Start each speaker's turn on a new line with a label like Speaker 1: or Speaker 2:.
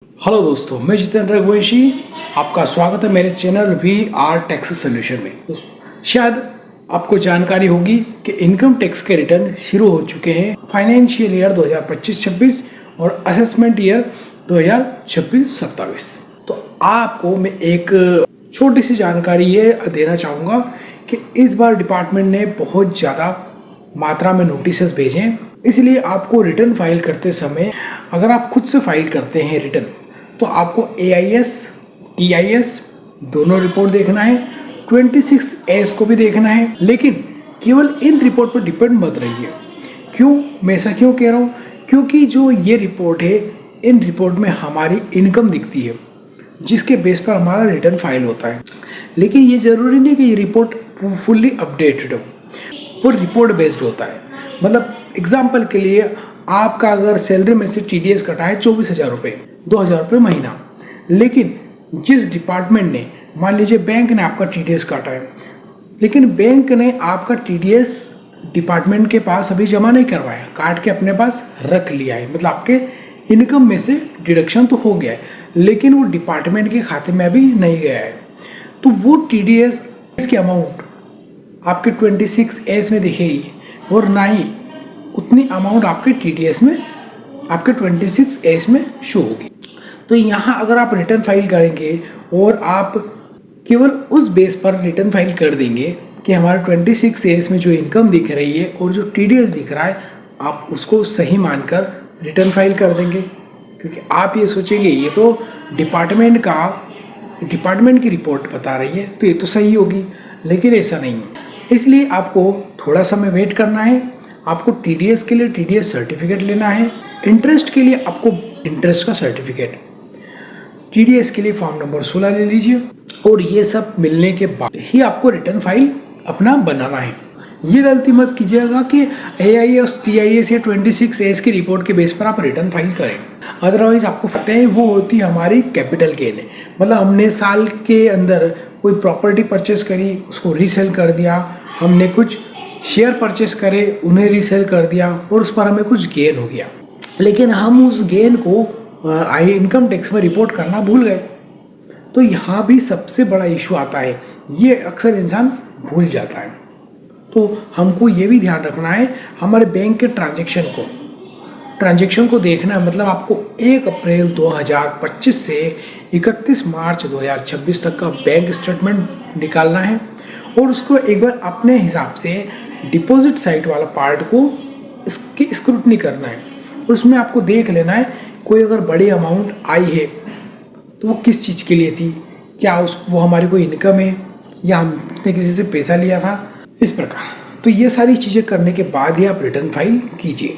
Speaker 1: Hello दोस्तों, मैं जितेंद्र रघुवंशी। आपका स्वागत है मेरे चैनल VR टैक्स सॉल्यूशन में। दोस्तों, शायद आपको जानकारी होगी कि इनकम टैक्स के रिटर्न शुरू हो चुके हैं फाइनेंशियल ईयर 2025-26 और असेसमेंट ईयर 2026-27। तो आपको मैं एक छोटी सी जानकारी ये देना चाहूँगा कि इस बार डिपार्टमेंट ने बहुत ज़्यादा मात्रा में नोटिसेस भेजे हैं। इसलिए आपको रिटर्न फाइल करते समय, अगर आप खुद से फाइल करते हैं रिटर्न, तो आपको AIS, TIS दोनों रिपोर्ट देखना है, 26S को भी देखना है। लेकिन केवल इन रिपोर्ट पर डिपेंड मत रहिए। क्यों, मैं ऐसा क्यों कह रहा हूँ? क्योंकि जो ये रिपोर्ट है, इन रिपोर्ट में हमारी इनकम दिखती है, जिसके बेस पर हमारा रिटर्न फाइल होता है। लेकिन ये ज़रूरी नहीं कि ये रिपोर्ट फुल्ली अपडेटेड हो, वो रिपोर्ट बेस्ड होता है। मतलब एग्जाम्पल के लिए, आपका अगर सैलरी में से TDS कटा है 24,000 रुपये, 2,000 रुपये महीना, लेकिन जिस डिपार्टमेंट ने, मान लीजिए बैंक ने आपका TDS काटा है, लेकिन बैंक ने आपका TDS डिपार्टमेंट के पास अभी जमा नहीं करवाया, काट के अपने पास रख लिया है। मतलब आपके इनकम में से डिडक्शन तो हो गया है, लेकिन वो डिपार्टमेंट के खाते में अभी नहीं गया है। तो वो TDS की अमाउंट आपके 26S में दिखेगी और ना ही उतनी अमाउंट आपके TDS में, आपके 26S में शो होगी। तो यहाँ अगर आप रिटर्न फाइल करेंगे और आप केवल उस बेस पर रिटर्न फाइल कर देंगे कि हमारे 26S में जो इनकम दिख रही है और जो TDS दिख रहा है, आप उसको सही मानकर रिटर्न फाइल कर देंगे। क्योंकि आप ये सोचेंगे ये तो डिपार्टमेंट की रिपोर्ट बता रही है, तो ये तो सही होगी, लेकिन ऐसा नहीं है। इसलिए आपको थोड़ा समय वेट करना है। आपको TDS के लिए TDS सर्टिफिकेट लेना है, इंटरेस्ट के लिए आपको इंटरेस्ट का सर्टिफिकेट, TDS के लिए फॉर्म नंबर 16 ले लीजिए, और ये सब मिलने के बाद ही आपको रिटर्न फाइल अपना बनाना है। ये गलती मत कीजिएगा कि AIS, TIS या 26S की रिपोर्ट के बेस पर आप रिटर्न फाइल करें। अदरवाइज आपको पता है वो होती हमारी कैपिटल गेन है। मतलब हमने साल के अंदर कोई प्रॉपर्टी परचेस करी, उसको रीसेल कर दिया, हमने कुछ शेयर परचेस करे, उन्हें रीसेल कर दिया और उस पर हमें कुछ गेन हो गया, लेकिन हम उस गेन को इनकम टैक्स में रिपोर्ट करना भूल गए। तो यहाँ भी सबसे बड़ा इशू आता है, ये अक्सर इंसान भूल जाता है। तो हमको ये भी ध्यान रखना है, हमारे बैंक के ट्रांजैक्शन को देखना है। मतलब आपको 1 अप्रैल 2025 से 31 मार्च 2026 तक का बैंक स्टेटमेंट निकालना है, और उसको एक बार अपने हिसाब से डिपॉजिट साइट वाला पार्ट को इसकी स्क्रूटनी करना है। और उसमें आपको देख लेना है, कोई अगर बड़ी अमाउंट आई है तो वो किस चीज़ के लिए थी, क्या वो हमारी कोई इनकम है या हमने किसी से पैसा लिया था, इस प्रकार। तो ये सारी चीज़ें करने के बाद ही आप रिटर्न फाइल कीजिए।